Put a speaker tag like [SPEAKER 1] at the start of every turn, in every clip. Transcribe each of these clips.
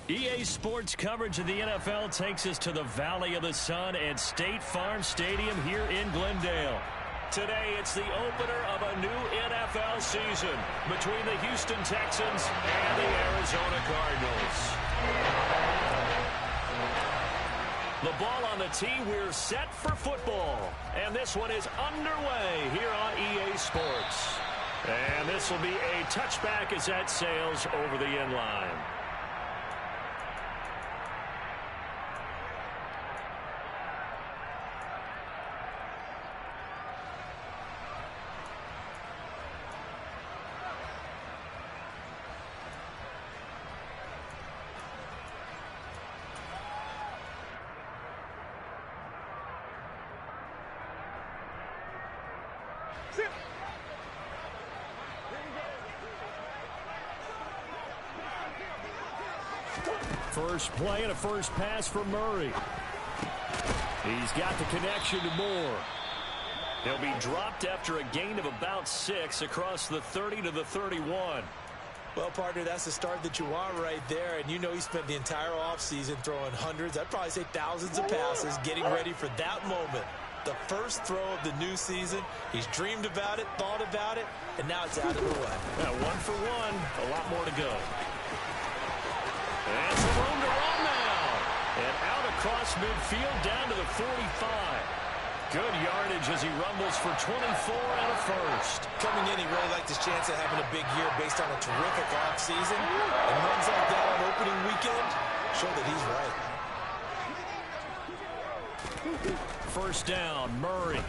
[SPEAKER 1] EA Sports coverage of the NFL takes us to the Valley of the Sun at State Farm Stadium here in Glendale. Today, it's the opener of a new NFL season between the Houston Texans and the Arizona Cardinals. The ball on the tee, we're set for football. And this one is underway here on EA Sports. And this will be a touchback as that sails over the end line. First play and a first pass for Murray. He's got the connection to Moore. He'll be dropped after a gain of about 6 across the 30 to the 31.
[SPEAKER 2] Well, partner, that's the start that you want right there. And you know he spent the entire offseason throwing hundreds, I'd probably say thousands of passes, getting ready for that moment. The first throw of the new season. He's dreamed about it, thought about it, and now it's out of the way.
[SPEAKER 1] Now, 1 for 1, a lot more to go. And some room to run now. And out across midfield down to the 45. Good yardage as he rumbles for 24 and a first.
[SPEAKER 2] Coming in, he really liked his chance of having a big year based on a terrific offseason. And runs like that on opening weekend show that he's right.
[SPEAKER 1] First down, Murray.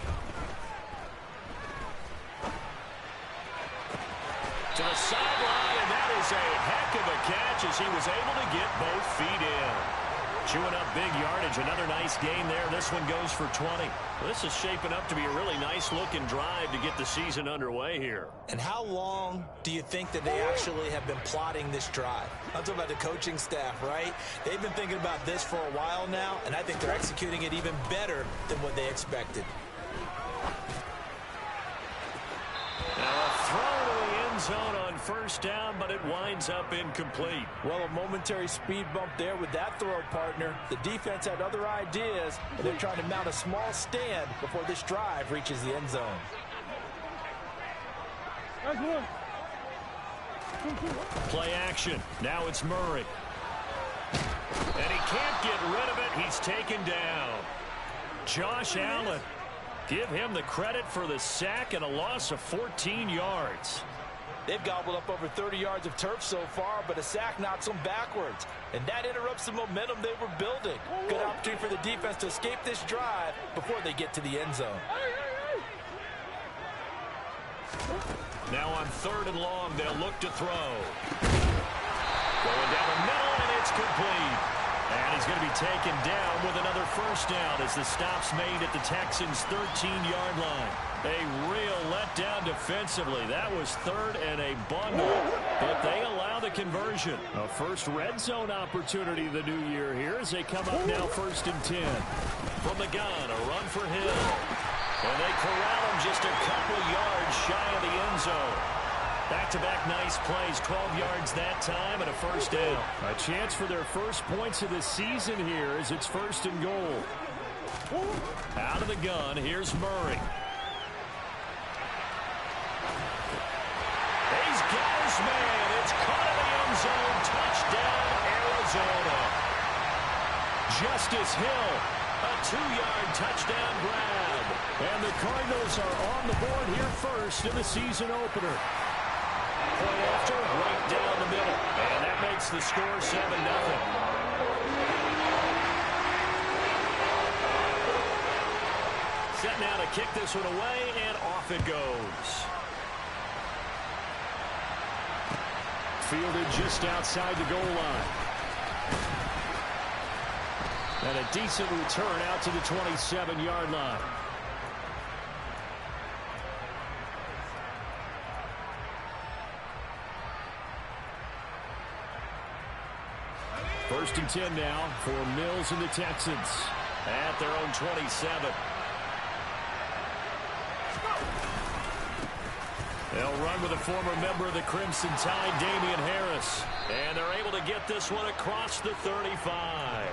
[SPEAKER 1] To the sideline, and that is a heck of a catch as he was able to get both feet in. Chewing up big yardage, another nice gain there. This one goes for 20. Well, this is shaping up to be a really nice-looking drive to get the season underway here.
[SPEAKER 2] And how long do you think that they actually have been plotting this drive? I'm talking about the coaching staff, right? They've been thinking about this for a while now, and I think they're executing it even better than what they expected.
[SPEAKER 1] Now a throw to the end zone on first down, but it winds up incomplete.
[SPEAKER 2] Well, a momentary speed bump there with that throw, partner. The defense had other ideas, and they're trying to mount a small stand before this drive reaches the end zone.
[SPEAKER 1] Play action. Now it's Murray. And he can't get rid of it. He's taken down. Josh Allen. Give him the credit for the sack and a loss of 14 yards.
[SPEAKER 2] They've gobbled up over 30 yards of turf so far, but a sack knocks them backwards. And that interrupts the momentum they were building. Good opportunity for the defense to escape this drive before they get to the end zone.
[SPEAKER 1] Now on 3rd and long, they'll look to throw. Going down the middle, and it's complete. And he's going to be taken down with another first down as the stop's made at the Texans' 13-yard line. A real letdown defensively. That was 3rd and a bundle, but they allow the conversion. A first red zone opportunity of the new year here as they come up now 1st and 10. From the gun, a run for Hill. And they corral him just a couple yards shy of the end zone. Back-to-back nice plays, 12 yards that time and a first down. A chance for their first points of the season here as it's 1st and goal. Out of the gun, here's Murray. He's got his man. It's caught in the end zone. Touchdown, Arizona. Justice Hill, a 2-yard touchdown grab. And the Cardinals are on the board here first in the season opener. Point after, right down the middle. And that makes the score 7-0. Set now to kick this one away, and off it goes. Fielded just outside the goal line. And a decent return out to the 27-yard line. First and 10 now for Mills and the Texans at their own 27. They'll run with a former member of the Crimson Tide, Damian Harris. And they're able to get this one across the 35.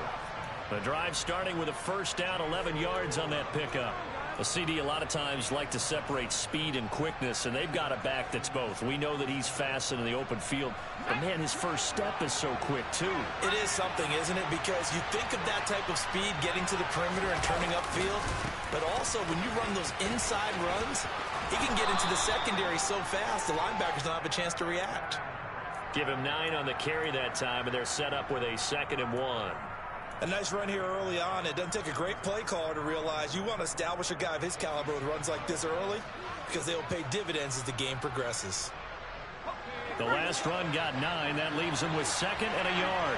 [SPEAKER 1] The drive starting with a first down, 11 yards on that pickup. A CD a lot of times like to separate speed and quickness, and they've got a back that's both. We know that he's fast in the open field, but, man, his first step is so quick, too.
[SPEAKER 2] It is something, isn't it? Because you think of that type of speed getting to the perimeter and turning upfield, but also when you run those inside runs, he can get into the secondary so fast the linebackers don't have a chance to react.
[SPEAKER 1] Give him 9 on the carry that time, and they're set up with a 2nd and 1.
[SPEAKER 2] A nice run here early on. It doesn't take a great play caller to realize you want to establish a guy of his caliber with runs like this early because they'll pay dividends as the game progresses.
[SPEAKER 1] The last run got 9. That leaves him with 2nd and a yard.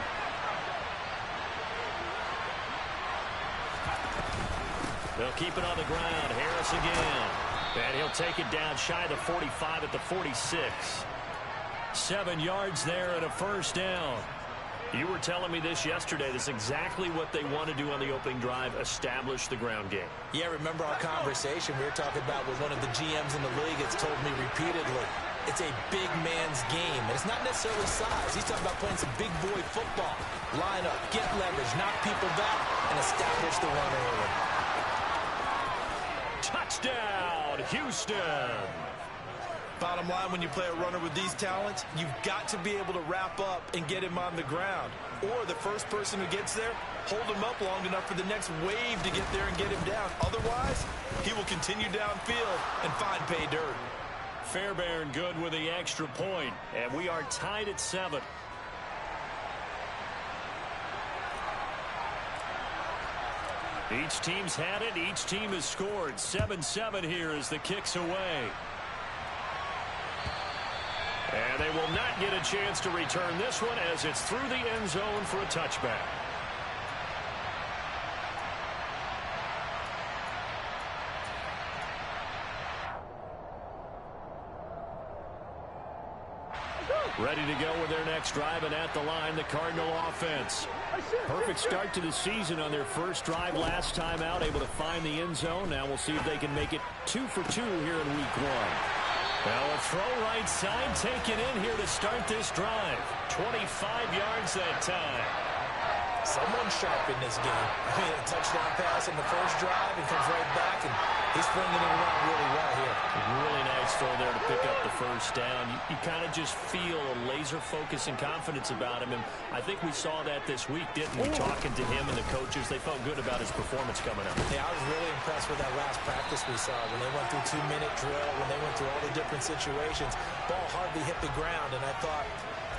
[SPEAKER 1] They'll keep it on the ground. Harris again. And he'll take it down shy of the 45 at the 46. 7 yards there and a first down. You were telling me this yesterday. This is exactly what they want to do on the opening drive, establish the ground game.
[SPEAKER 2] Yeah, remember our conversation we were talking about with one of the GMs in the league that's told me repeatedly, it's a big man's game. And it's not necessarily size. He's talking about playing some big boy football. Line up, get leverage, knock people back, and establish the run early.
[SPEAKER 1] Touchdown, Houston.
[SPEAKER 2] Bottom line, when you play a runner with these talents, you've got to be able to wrap up and get him on the ground. Or the first person who gets there, hold him up long enough for the next wave to get there and get him down. Otherwise, he will continue downfield and find pay dirt.
[SPEAKER 1] Fairbairn good with the extra point, and we are tied at 7. Each team's had it. Each team has scored. 7-7 here as the kick's away. And they will not get a chance to return this one as it's through the end zone for a touchback. Ready to go with their next drive, and at the line, the Cardinal offense. Perfect start to the season on their first drive last time out, able to find the end zone. Now we'll see if they can make it 2 for 2 here in week 1. Well, a throw right side taken in here to start this drive. 25 yards that time.
[SPEAKER 2] Someone sharp in this game. I mean, a touchdown pass in the first drive and comes right back, and he's flinging it around really well here.
[SPEAKER 1] Really nice throw there to pick up the first down. You kind of just feel a laser focus and confidence about him, and I think we saw that this week, didn't we? Talking to him and the coaches, they felt good about his performance coming up.
[SPEAKER 2] Yeah, I was really impressed with that last practice we saw when they went through 2-minute drill, when they went through all the different situations. Ball hardly hit the ground, and I thought,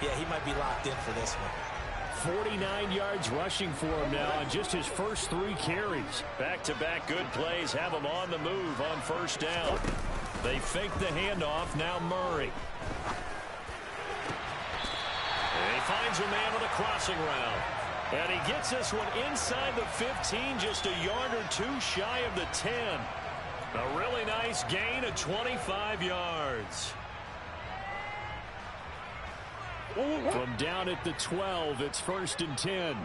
[SPEAKER 2] yeah, he might be locked in for this one.
[SPEAKER 1] 49 yards rushing for him now on just his first 3 carries. Back-to-back good plays have him on the move on first down. They fake the handoff. Now Murray. And he finds a man on a crossing route. And he gets this one inside the 15, just a yard or 2 shy of the 10. A really nice gain of 25 yards. From down at the 12, it's 1st and 10.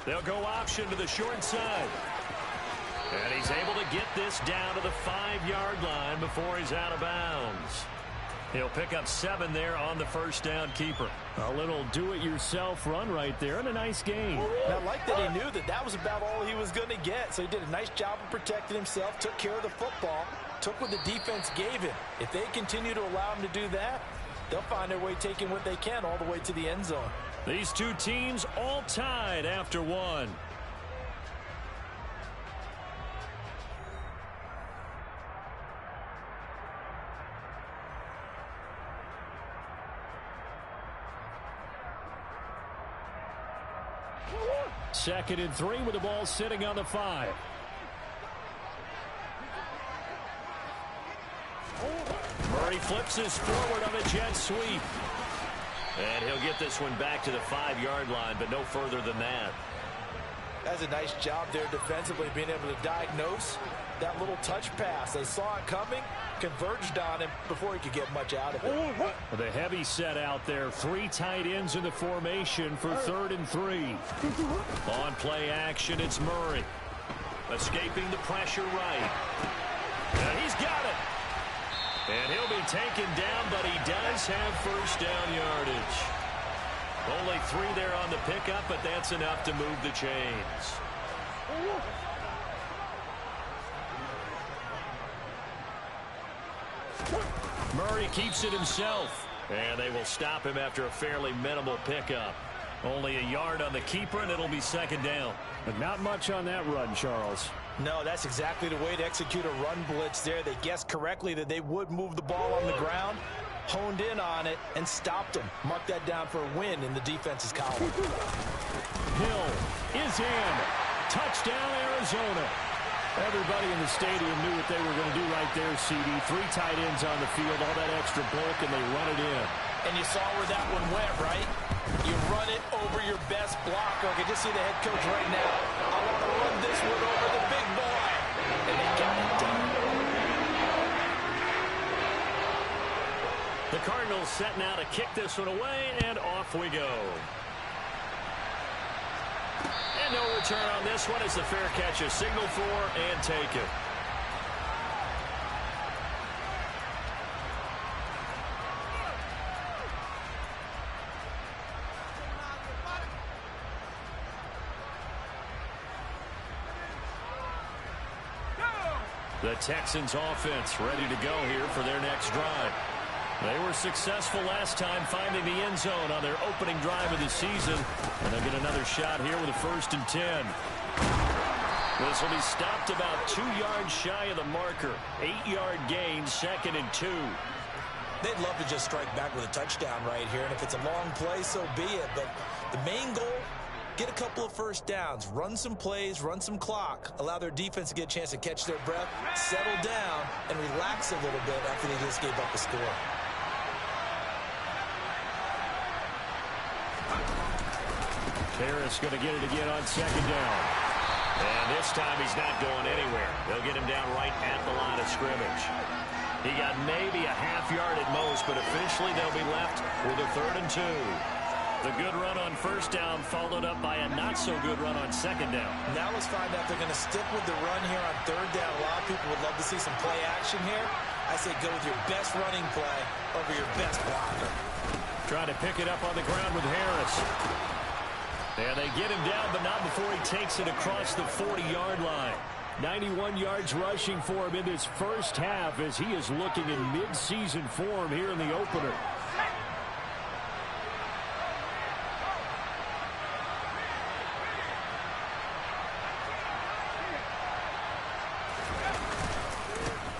[SPEAKER 1] They'll go option to the short side. And he's able to get this down to the 5-yard line before he's out of bounds. He'll pick up 7 there on the first down keeper. A little do-it-yourself run right there and a nice gain.
[SPEAKER 2] And I like that he knew that that was about all he was going to get. So he did a nice job of protecting himself, took care of the football, took what the defense gave him. If they continue to allow him to do that, they'll find their way taking what they can all the way to the end zone.
[SPEAKER 1] These two teams all tied after 1. Second and 3 with the ball sitting on the 5. Murray flips this forward on a jet sweep. And he'll get this one back to the 5-yard line, but no further than that.
[SPEAKER 2] That's a nice job there defensively, being able to diagnose that little touch pass. They saw it coming, converged on him before he could get much out of it.
[SPEAKER 1] The heavy set out there. 3 tight ends in the formation for 3rd and 3. On play action, it's Murray. Escaping the pressure right. He's got it. And he'll be taken down, but he does have first down yardage. Only 3 there on the pickup, but that's enough to move the chains. Murray keeps it himself. And they will stop him after a fairly minimal pickup. Only a yard on the keeper, and it'll be second down.
[SPEAKER 3] But not much on that run, Charles.
[SPEAKER 2] No, that's exactly the way to execute a run blitz there. They guessed correctly that they would move the ball on the ground, honed in on it, and stopped them. Mark that down for a win in the defense's column.
[SPEAKER 3] Hill is in. Touchdown, Arizona. Everybody in the stadium knew what they were going to do right there, CD. 3 tight ends on the field, all that extra bulk, and they run it in.
[SPEAKER 2] And you saw where that one went, right? You run it over your best blocker. I can just see the head coach right now. I want to run this one over the big boy. And they got it done.
[SPEAKER 1] The Cardinals set now to kick this one away, and off we go. And no return on this one as the fair catch is signaled for and taken. The Texans offense ready to go here for their next drive. They were successful last time finding the end zone on their opening drive of the season. And they'll get another shot here with a 1st and 10. This will be stopped about 2 yards shy of the marker. 8-yard gain, 2nd and 2.
[SPEAKER 2] They'd love to just strike back with a touchdown right here. And if it's a long play, so be it. But the main goal, get a couple of first downs, run some plays, run some clock, allow their defense to get a chance to catch their breath, settle down, and relax a little bit after they just gave up a score.
[SPEAKER 1] Harris going to get it again on 2nd down. And this time he's not going anywhere. They'll get him down right at the line of scrimmage. He got maybe a half yard at most, but officially they'll be left with a 3rd and 2. The good run on 1st down followed up by a not-so-good run on 2nd down.
[SPEAKER 2] Now let's find out if they're going to stick with the run here on 3rd down. A lot of people would love to see some play action here. I say go with your best running play over your best blocker.
[SPEAKER 1] Trying to pick it up on the ground with Harris. And they get him down, but not before he takes it across the 40-yard line. 91 yards rushing for him in this first half as he is looking in mid-season form here in the opener.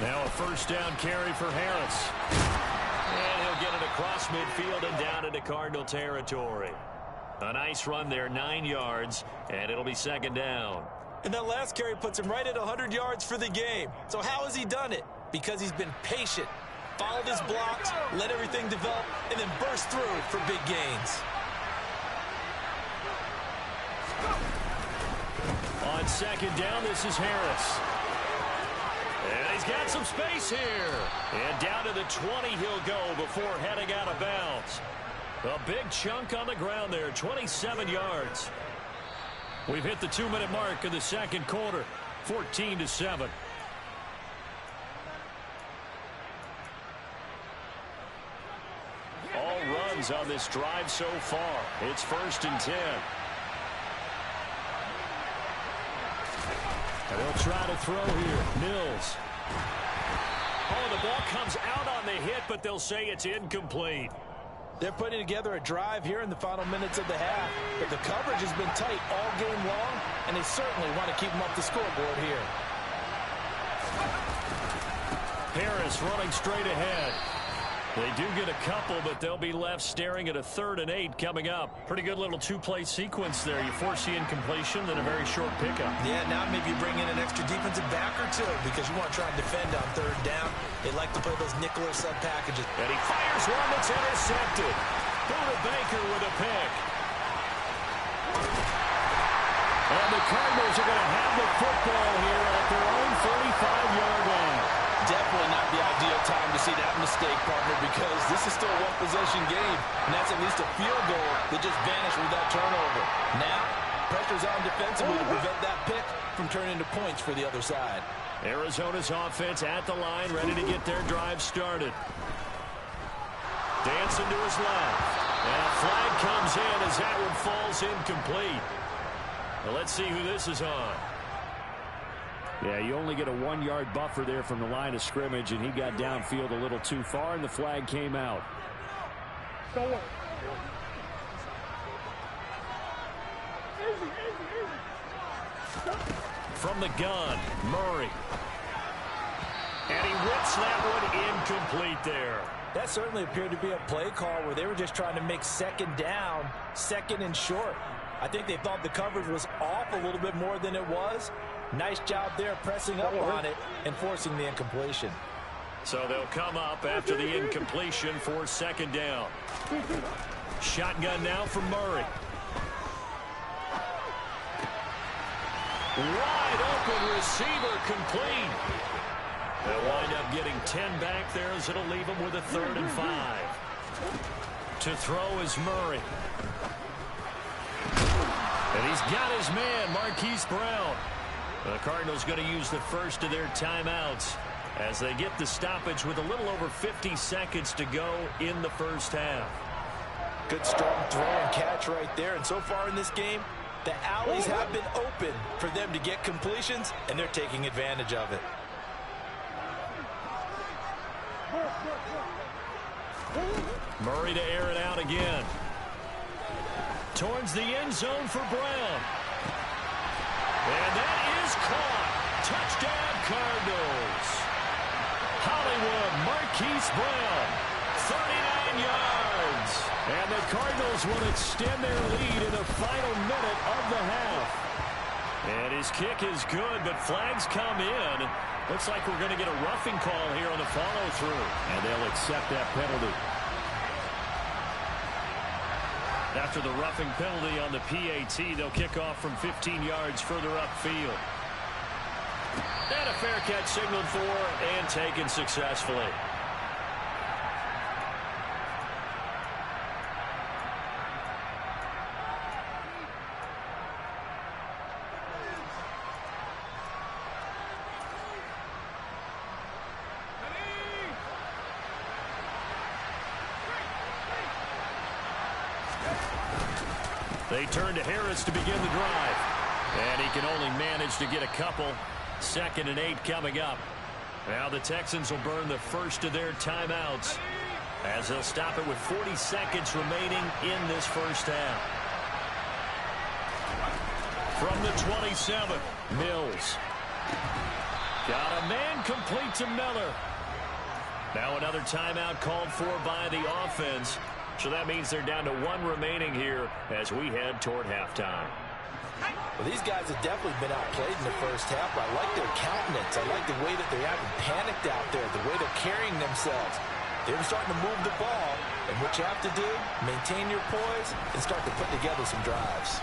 [SPEAKER 1] Now a 1st down carry for Harris. And he'll get it across midfield and down into Cardinal territory. A nice run there, 9 yards, and it'll be 2nd down.
[SPEAKER 2] And that last carry puts him right at 100 yards for the game. So how has he done it? Because he's been patient, followed his blocks, let everything develop, and then burst through for big gains.
[SPEAKER 1] On 2nd down, this is Harris. And he's got some space here. And down to the 20 he'll go before heading out of bounds. A big chunk on the ground there, 27 yards. We've hit the 2-minute mark of the 2nd quarter, 14-7. All runs on this drive so far. It's 1st and 10. And they'll try to throw here. Mills. Oh, the ball comes out on the hit, but they'll say it's incomplete.
[SPEAKER 2] They're putting together a drive here in the final minutes of the half. But the coverage has been tight all game long, and they certainly want to keep them up the scoreboard here.
[SPEAKER 1] Harris running straight ahead. They do get a couple, but they'll be left staring at a 3rd and 8 coming up. Pretty good little 2-play sequence there. You force the incompletion, then a very short pickup.
[SPEAKER 2] Yeah, now maybe you bring in an extra defensive back or two because you want to try and defend on 3rd down. They like to play those nickel or sub packages.
[SPEAKER 1] And he fires one that's intercepted. Buda Baker with a pick. And the Cardinals are going to have the football here at their own 45-yard line.
[SPEAKER 2] Definitely not the ideal time to see that mistake, partner, because this is still a one-possession game, and that's at least a field goal that just vanished with that turnover. Now, pressure's on defensively to prevent that pick from turning into points for the other side.
[SPEAKER 3] Arizona's offense at the line, ready to get their drive started. Dancing to his left. And a flag comes in as that one falls incomplete. Well, let's see who this is on. Yeah, you only get a 1-yard buffer there from the line of scrimmage, and he got downfield a little too far, and the flag came out. From the gun, Murray. And he whips that one incomplete there.
[SPEAKER 2] That certainly appeared to be a play call where they were just trying to make second down, second and short. I think they thought the coverage was off a little bit more than it was. Nice job there pressing up on it and forcing the incompletion.
[SPEAKER 3] So they'll come up after the incompletion for second down. Shotgun now from Murray. Wide open receiver complete. They'll wind up getting 10 back there as it'll leave them with a 3rd and 5. To throw is Murray. And he's got his man, Marquise Brown. The Cardinals going to use the first of their timeouts as they get the stoppage with a little over 50 seconds to go in the first half.
[SPEAKER 2] Good strong throw and catch right there. And so far in this game, the alleys have been open for them to get completions, and they're taking advantage of it.
[SPEAKER 3] Murray to air it out again. Towards the end zone for Brown. And that is caught. Touchdown, Cardinals. Hollywood, Marquise Brown, 39 yards. And the Cardinals will extend their lead in the final minute of the half. And his kick is good, but flags come in. Looks like we're going to get a roughing call here on the follow-through. And they'll accept that penalty. After the roughing penalty on the PAT, they'll kick off from 15 yards further upfield. And a fair catch signaled for and taken successfully. They turn to Harris to begin the drive. And he can only manage to get a couple. 2nd and 8 coming up. Now the Texans will burn the first of their timeouts as they'll stop it with 40 seconds remaining in this first half. From the 27, Mills. Got a man complete to Miller. Now another timeout called for by the offense. So that means they're down to 1 remaining here as we head toward halftime.
[SPEAKER 2] Well, these guys have definitely been outplayed in the first half. I like their countenance. I like the way that they haven't panicked out there, the way they're carrying themselves. They're starting to move the ball, and what you have to do, maintain your poise and start to put together some drives.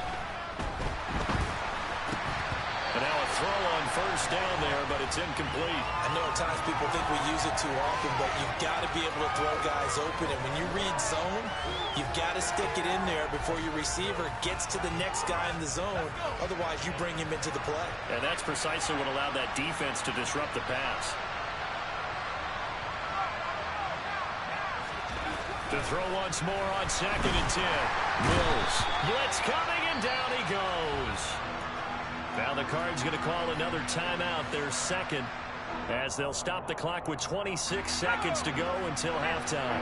[SPEAKER 3] And now a throw on first down there, but it's incomplete.
[SPEAKER 2] I know at times people think we use it too often, but you've got to be able to throw guys open. And when you read zone, you've got to stick it in there before your receiver gets to the next guy in the zone. Otherwise, you bring him into the play.
[SPEAKER 3] And that's precisely what allowed that defense to disrupt the pass. To throw once more on 2nd and 10. Mills. Blitz coming, and down he goes. Now the Cards going to call another timeout, their second, as they'll stop the clock with 26 seconds to go until halftime.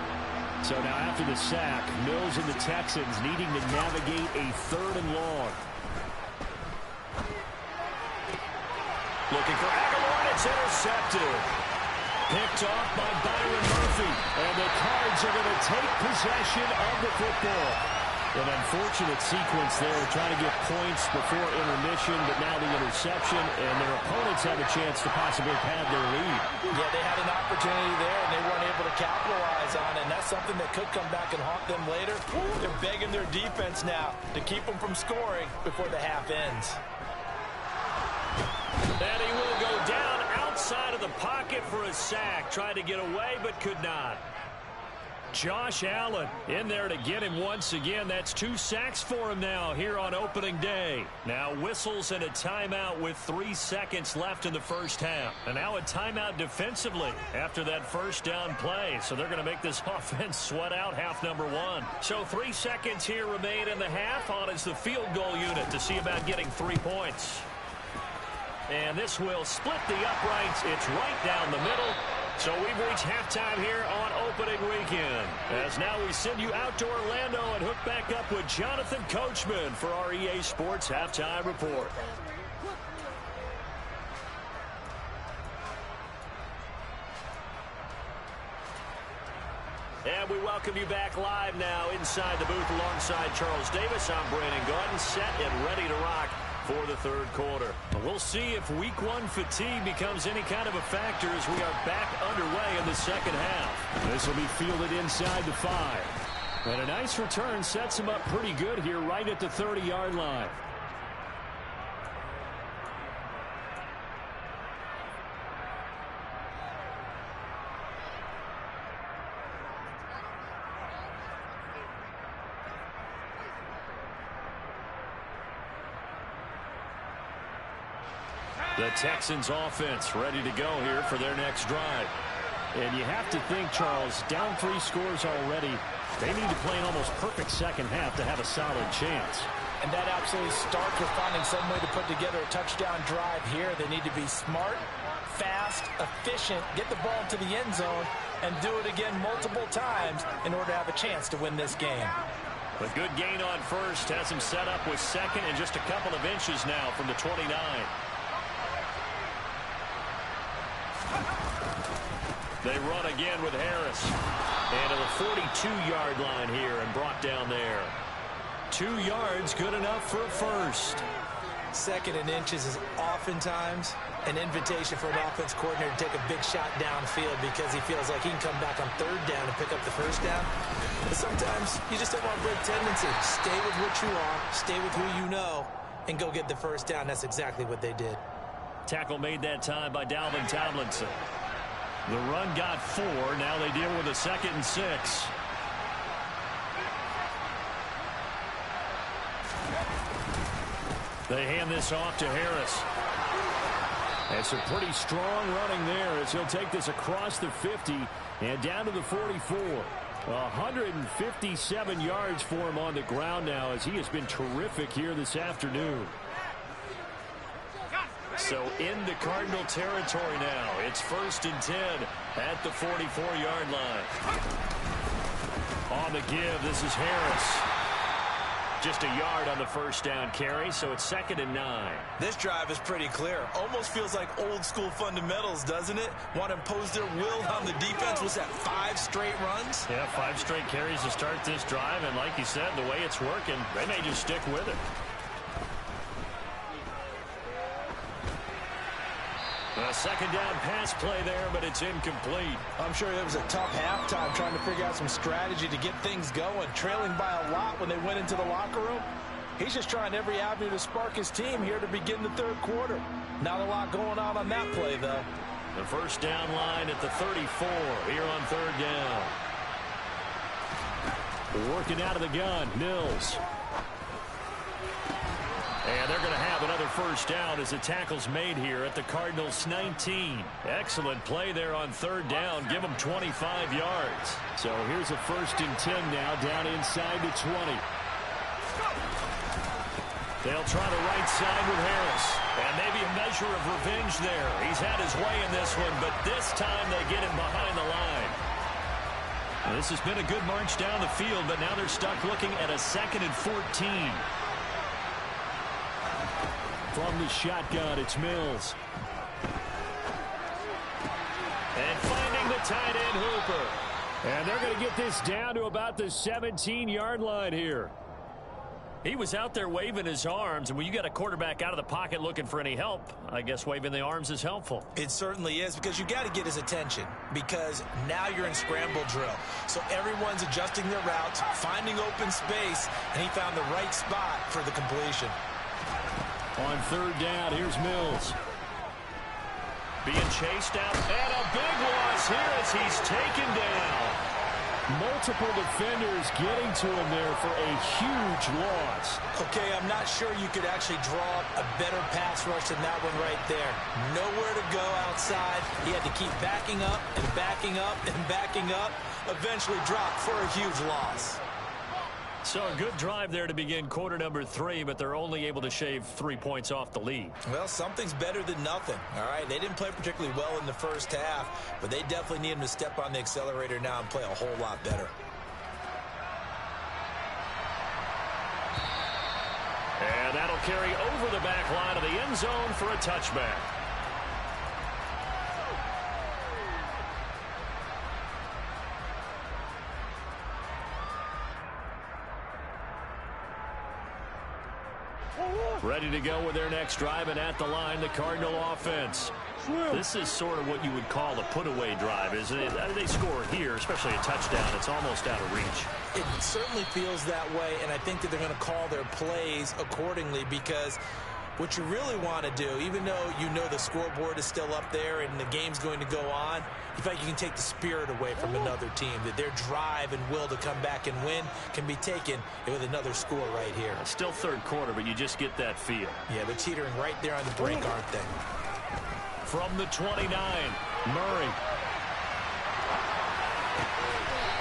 [SPEAKER 3] So now after the sack, Mills and the Texans needing to navigate a 3rd and long. Looking for Aguilar, and it's intercepted. Picked off by Byron Murphy, and the Cards are going to take possession of the football. An unfortunate sequence there, trying to get points before intermission, but now the interception, and their opponents have a chance to possibly pad their lead.
[SPEAKER 2] Yeah, they had an opportunity there, and they weren't able to capitalize on it, and that's something that could come back and haunt them later. They're begging their defense now to keep them from scoring before the half ends.
[SPEAKER 3] And he will go down outside of the pocket for a sack. Tried to get away, but could not. Josh Allen in there to get him once again. That's 2 sacks for him now here on opening day. Now whistles and a timeout with 3 seconds left in the first half. And now a timeout defensively after that first down play. So they're going to make this offense sweat out half number 1. So 3 seconds here remain in the half. On is the field goal unit to see about getting 3 points. And this will split the uprights. It's right down the middle. So we've reached halftime here on opening weekend. As now we send you out to Orlando and hook back up with Jonathan Coachman for our EA Sports Halftime Report. And we welcome you back live now inside the booth alongside Charles Davis. I'm Brandon Gaudin, set and ready to rock for the third quarter. We'll see if week 1 fatigue becomes any kind of a factor as we are back underway in the second half. This will be fielded inside the 5. And a nice return sets him up pretty good here right at the 30-yard line. The Texans offense ready to go here for their next drive. And you have to think, Charles, down 3 scores already. They need to play an almost perfect second half to have a solid chance.
[SPEAKER 2] And that absolutely starts with finding some way to put together a touchdown drive here. They need to be smart, fast, efficient, get the ball to the end zone, and do it again multiple times in order to have a chance to win this game.
[SPEAKER 3] A good gain on first has him set up with second and just a couple of inches now from the 29. They run again with Harris. And to the 42-yard line here and brought down there. 2 yards, good enough for a first.
[SPEAKER 2] Second and inches is oftentimes an invitation for an offense coordinator to take a big shot downfield because he feels like he can come back on third down and pick up the first down. But sometimes you just don't want to break tendency. Stay with what you are, stay with who you know, and go get the first down. That's exactly what they did.
[SPEAKER 3] Tackle made that time by Dalvin Tomlinson. The run got 4. Now they deal with a 2nd and 6. They hand this off to Harris. It's a pretty strong running there as he'll take this across the 50 and down to the 44. 157 yards for him on the ground now as he has been terrific here this afternoon. So into Cardinal territory now. It's 1st and 10 at the 44-yard line. On the give, this is Harris. Just a yard on the first down carry, so it's 2nd and 9.
[SPEAKER 2] This drive is pretty clear. Almost feels like old school fundamentals, doesn't it? Want to impose their will on the defense. Was that 5 straight runs?
[SPEAKER 3] Yeah, 5 straight carries to start this drive, and like you said, the way it's working, they may just stick with it. A 2nd down pass play there, but it's incomplete.
[SPEAKER 2] I'm sure it was a tough halftime trying to figure out some strategy to get things going, trailing by a lot when they went into the locker room. He's just trying every avenue to spark his team here to begin the third quarter. Not a lot going on that play, though.
[SPEAKER 3] The first down line at the 34 here on 3rd down. Working out of the gun, Mills. And they're going to have another first down as the tackle's made here at the Cardinals' 19. Excellent play there on 3rd down. Give them 25 yards. So here's a 1st and 10 now down inside the 20. They'll try the right side with Harris. And maybe a measure of revenge there. He's had his way in this one, but this time they get him behind the line. This has been a good march down the field, but now they're stuck looking at a 2nd and 14. From the shotgun, it's Mills. And finding the tight end, Hooper. And they're going to get this down to about the 17-yard line here. He was out there waving his arms, and when you got a quarterback out of the pocket looking for any help, I guess waving the arms is helpful.
[SPEAKER 2] It certainly is, because you got to get his attention, because now you're in scramble drill. So everyone's adjusting their routes, finding open space, and he found the right spot for the completion.
[SPEAKER 3] On 3rd down, here's Mills. Being chased out, and a big loss here as he's taken down. Multiple defenders getting to him there for a huge loss.
[SPEAKER 2] Okay, I'm not sure you could actually draw up a better pass rush than that one right there. Nowhere to go outside. He had to keep backing up and backing up and backing up. Eventually dropped for a huge loss.
[SPEAKER 1] So a good drive there to begin quarter number 3, but they're only able to shave 3 points off the lead.
[SPEAKER 2] Well, something's better than nothing. All right, they didn't play particularly well in the first half, but they definitely need him to step on the accelerator now and play a whole lot better.
[SPEAKER 1] And that'll carry over the back line of the end zone for a touchback. Ready to go with their next drive, and at the line, the Cardinal offense. This is sort of what you would call a put-away drive, isn't it? They score here, especially a touchdown. It's almost out of reach.
[SPEAKER 2] It certainly feels that way, and I think that they're going to call their plays accordingly, because what you really want to do, even though you know the scoreboard is still up there and the game's going to go on, you feel like you can take the spirit away from another team, that their drive and will to come back and win can be taken with another score right here.
[SPEAKER 1] Still third quarter, but you just get that feel.
[SPEAKER 2] Yeah, they're teetering right there on the brink, aren't they?
[SPEAKER 1] From the 29, Murray.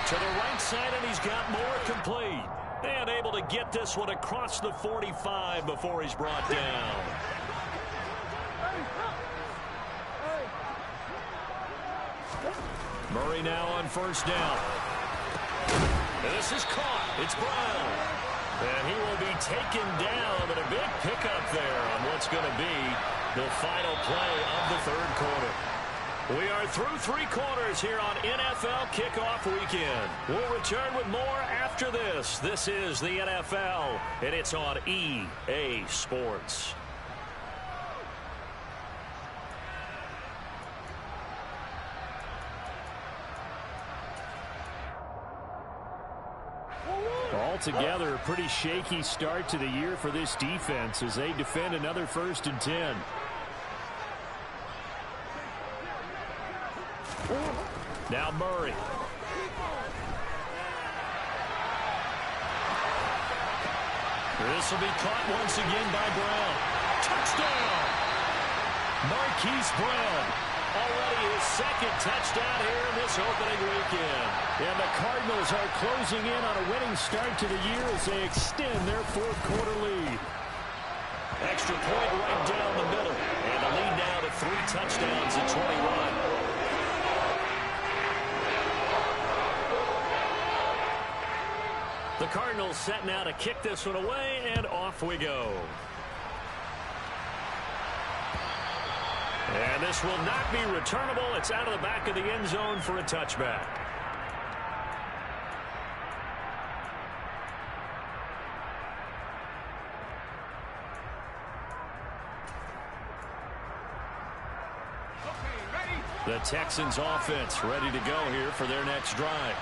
[SPEAKER 1] To the right side, and he's got more complete. And able to get this one across the 45 before he's brought down. Murray now on first down. This is caught. It's Brown. And he will be taken down, but a big pickup there on what's going to be the final play of the third quarter. We are through 3 quarters here on NFL Kickoff Weekend. We'll return with more after this. This is the NFL, and it's on EA Sports.
[SPEAKER 3] Altogether, a pretty shaky start to the year for this defense as they defend another 1st and 10. Now Murray.
[SPEAKER 1] This will be caught once again by Brown. Touchdown! Marquise Brown. Already his 2nd touchdown here in this opening weekend.
[SPEAKER 3] And the Cardinals are closing in on a winning start to the year as they extend their 4th quarter lead.
[SPEAKER 1] Extra point right down the middle. And the lead now to 3 touchdowns at 21. The Cardinals set now to kick this one away, and off we go. And this will not be returnable. It's out of the back of the end zone for a touchback. The Texans offense ready to go here for their next drive.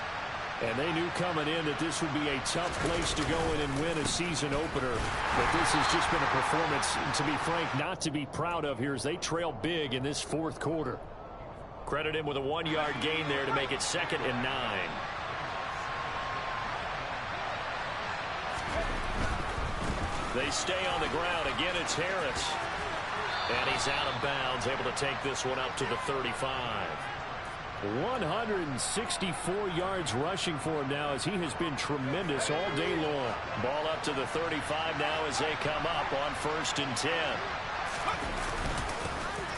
[SPEAKER 3] And they knew coming in that this would be a tough place to go in and win a season opener. But this has just been a performance, to be frank, not to be proud of here as they trail big in this 4th quarter.
[SPEAKER 1] Credit him with a 1-yard gain there to make it 2nd and 9. They stay on the ground. Again, it's Harris. And he's out of bounds, able to take this one up to the 35.
[SPEAKER 3] 164 yards rushing for him now as he has been tremendous all day long.
[SPEAKER 1] Ball up to the 35 now as they come up on 1st and 10.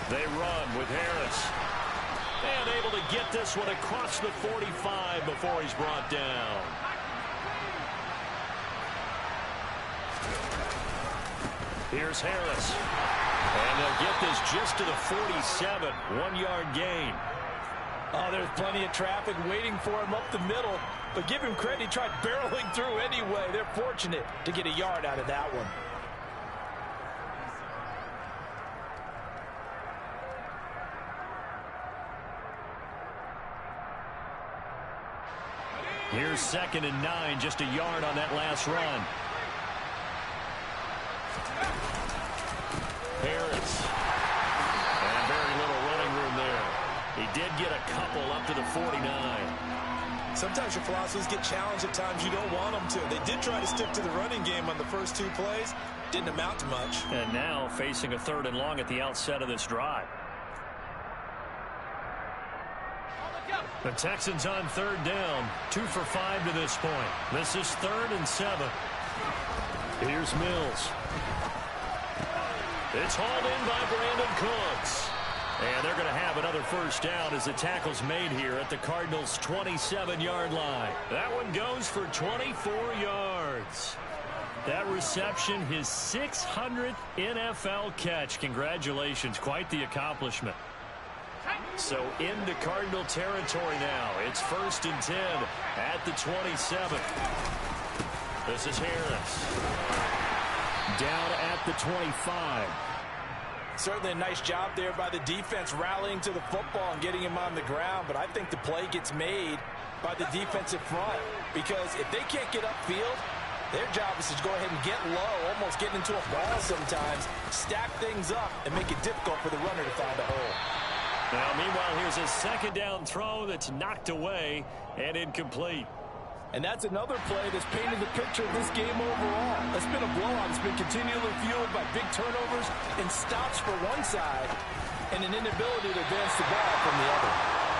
[SPEAKER 1] They run with Harris. And able to get this one across the 45 before he's brought down. Here's Harris. And they'll get this just to the 47. 1-yard gain.
[SPEAKER 2] Oh, there's plenty of traffic waiting for him up the middle. But give him credit, he tried barreling through anyway. They're fortunate to get a yard out of that one.
[SPEAKER 1] Here's 2nd and 9, just a yard on that last run. Harris. And very little running room there. He did get a couple up to the 49.
[SPEAKER 2] Sometimes your philosophies get challenged at times you don't want them to. They did try to stick to the running game on the first 2 plays. Didn't amount to much.
[SPEAKER 1] And now facing a 3rd and long at the outset of this drive. The Texans on 3rd down. 2 for 5 to this point. This is 3rd and 7.
[SPEAKER 3] Here's Mills.
[SPEAKER 1] It's hauled in by Brandon Cooks. And they're going to have another first down as the tackle's made here at the Cardinals' 27-yard line. That one goes for 24 yards. That reception, his 600th NFL catch. Congratulations. Quite the accomplishment. So into Cardinal territory now. It's 1st and 10 at the 27. This is Harris.
[SPEAKER 3] Down at the 25.
[SPEAKER 2] Certainly a nice job there by the defense rallying to the football and getting him on the ground. But I think the play gets made by the defensive front. Because if they can't get upfield, their job is to go ahead and get low, almost get into a ball sometimes, stack things up, and make it difficult for the runner to find a hole.
[SPEAKER 1] Now, meanwhile, here's a 2nd down throw that's knocked away and incomplete.
[SPEAKER 4] And that's another play that's painted the picture of this game overall. It's been a blowout. It's been continually fueled by big turnovers and stops for one side and an inability to advance the ball from the other.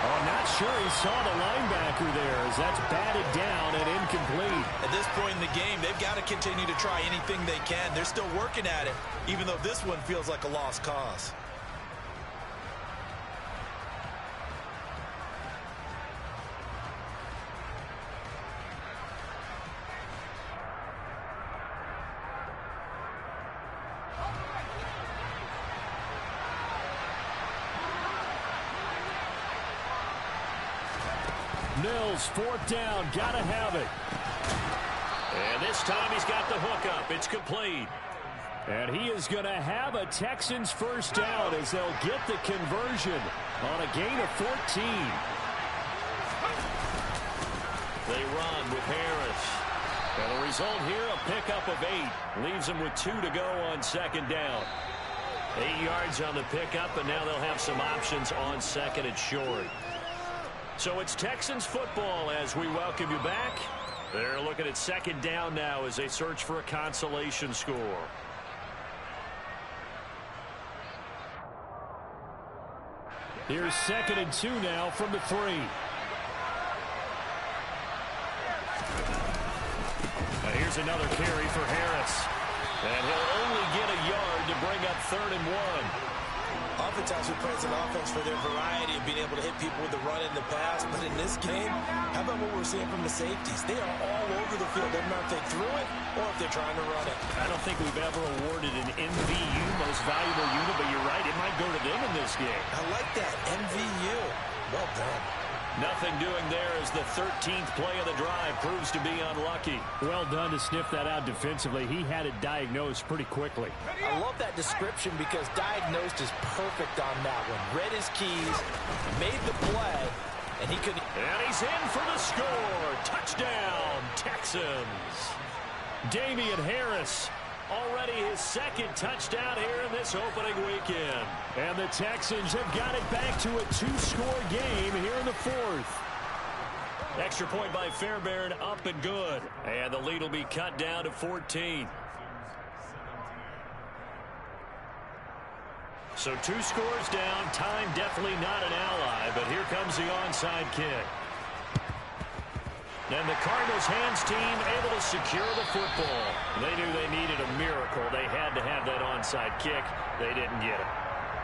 [SPEAKER 3] Oh, I'm not sure he saw the linebacker there as that's batted down and incomplete.
[SPEAKER 2] At this point in the game, they've got to continue to try anything they can. They're still working at it, even though this one feels like a lost cause.
[SPEAKER 3] Mills, 4th down, gotta have it.
[SPEAKER 1] And this time he's got the hook up. It's complete.
[SPEAKER 3] And he is going to have a Texans first down as they'll get the conversion on a gain of 14.
[SPEAKER 1] They run with Harris. And the result here, a pickup of 8. Leaves them with 2 to go on 2nd down. 8 yards on the pickup, and now they'll have some options on 2nd and short. So it's Texans football as we welcome you back. They're looking at 2nd down now as they search for a consolation score.
[SPEAKER 3] Here's 2nd and 2 now from the 3.
[SPEAKER 1] And here's another carry for Harris. And he'll only get a yard to bring up 3rd and 1.
[SPEAKER 2] Oftentimes we praise an offense for their variety of being able to hit people with the run in the pass. But in this game, how about what we're seeing from the safeties? They are all over the field. Doesn't matter if they threw it or if they're trying to run it.
[SPEAKER 1] I don't think we've ever awarded an MVU, most valuable unit, but you're right, it might go to them in this game.
[SPEAKER 2] I like that, MVU. Well done.
[SPEAKER 1] Nothing doing there as the 13th play of the drive proves to be unlucky.
[SPEAKER 3] Well done to sniff that out defensively. He had it diagnosed pretty quickly.
[SPEAKER 4] I love that description because diagnosed is perfect on that one. Read his keys, made the play, and he could.
[SPEAKER 1] And he's in for the score. Touchdown, Texans. Damian Harris. Already his 2nd touchdown here in this opening weekend.
[SPEAKER 3] And the Texans have got it back to a 2-score game here in the 4th.
[SPEAKER 1] Extra point by Fairbairn, up and good. And the lead will be cut down to 14. So 2 scores down. Time definitely not an ally, but here comes the onside kick. And the Cardinals' hands team able to secure the football. They knew they needed a miracle. They had to have that onside kick. They didn't get it.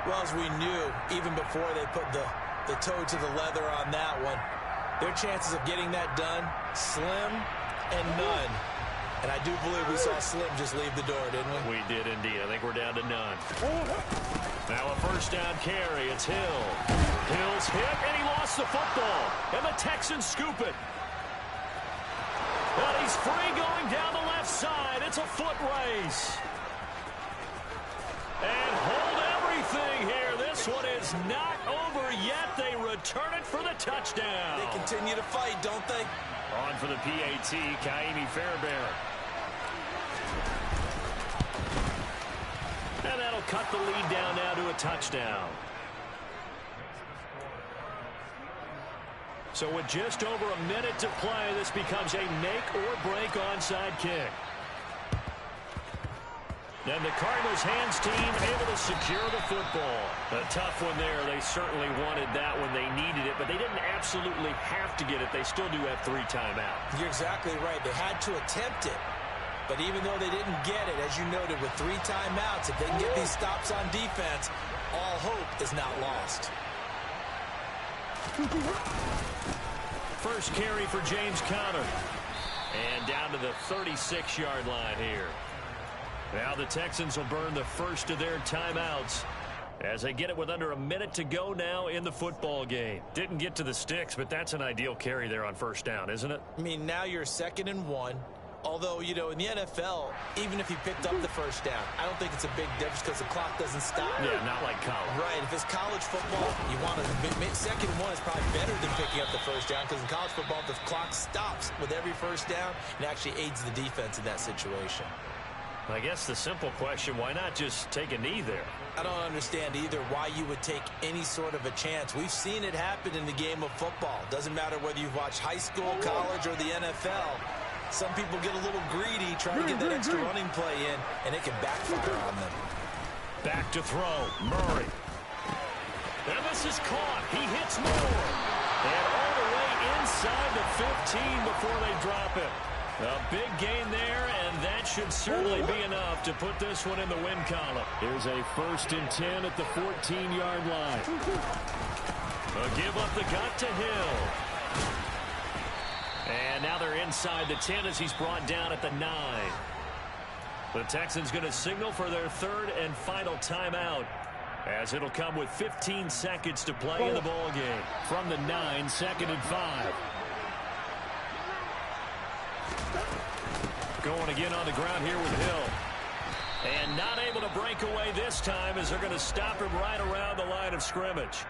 [SPEAKER 2] Well, as we knew, even before they put the toe to the leather on that one, their chances of getting that done, slim and none. And I do believe we saw Slim just leave the door, didn't we?
[SPEAKER 1] We did indeed. I think we're down to none. Now a first down carry. It's Hill. Hill's hit, and he lost the football. And the Texans scoop it. But he's free going down the left side. It's a foot race. And hold everything here. This one is not over yet. They return it for the touchdown.
[SPEAKER 2] They continue to fight, don't they?
[SPEAKER 1] On for the PAT, Kaimi Fairbairn. And that'll cut the lead down now to a touchdown.
[SPEAKER 3] So with just over a minute to play, this becomes a make-or-break onside kick. And the Cardinals' hands team able to secure the football. A tough one there. They certainly wanted that when they needed it, but they didn't absolutely have to get it. They still do have 3 timeouts.
[SPEAKER 2] You're exactly right. They had to attempt it. But even though they didn't get it, as you noted, with 3 timeouts, if they can get these stops on defense, all hope is not lost.
[SPEAKER 3] First carry for James Conner. And down to the 36-yard line here. Now the Texans will burn the first of their timeouts as they get it with under a minute to go now in the football game. Didn't get to the sticks, but that's an ideal carry there on first down, isn't it?
[SPEAKER 2] I mean, now you're 2nd and 1. Although, you know, in the NFL, even if he picked up the first down, I don't think it's a big difference because the clock doesn't stop.
[SPEAKER 3] Yeah, not like college.
[SPEAKER 2] Right. If it's college football, you want to 2nd and 1 is probably better than picking up the first down because in college football, the clock stops with every first down and actually aids the defense in that situation.
[SPEAKER 3] I guess the simple question, why not just take a knee there?
[SPEAKER 2] I don't understand either why you would take any sort of a chance. We've seen it happen in the game of football. Doesn't matter whether you've watched high school, college, or the NFL. Some people get a little greedy trying to get that extra running play in, and it can backfire on them.
[SPEAKER 3] Back to throw. Murray. And this is caught. He hits more. And all the way inside the 15 before they drop it. A big gain there, and that should certainly be enough to put this one in the win column. Here's a 1st and 10 at the 14-yard line. A give up the gut to Hill. And now they're inside the 10 as he's brought down at the 9. The Texans going to signal for their 3rd and final timeout as it'll come with 15 seconds to play in the ball game. From the 9, 2nd and 5. Going again on the ground here with Hill. And not able to break away this time as they're going to stop him right around the line of scrimmage.